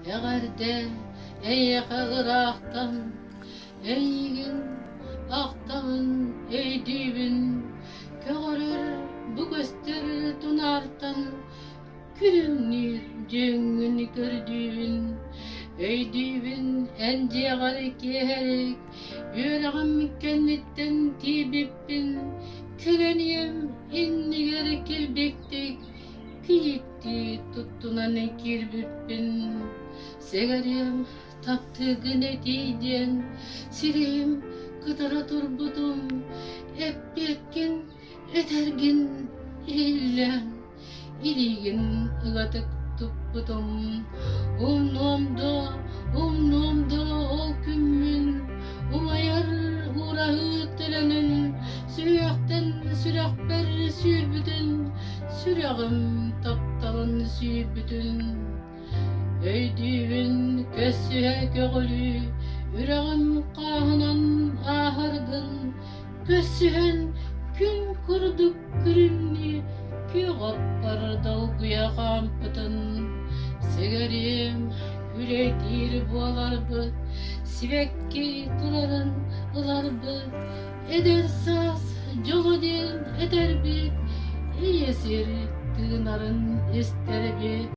Egerde ey kıraktan eygin aktan ey dübün köğürür bu göster tunartan külünür jöngün gördüğün ey dübün ence garek yeherek yüreğim kennetten tibippin küleniyem inni gerek elbektek kiyitti tuttunan kirbippin segerim taptı güne diyden sireyim kıdara turbudum hep bekkin etergin illen iligin ıgatık tuppudum umnomda ol kümmün umayar uğrahı telenin sürekten sürekber sürbüdün süreğim taptalın sürbüdün ey düğün kössühe köğülü yüreğim kahınan ahırgın kössühen gün kurduk kürünni kü gappar dalgıya kampıtın segerim güleydir bualarby sibekki turarın ılarby eder saz jolodin ederbi iyesir tığınarın isterbi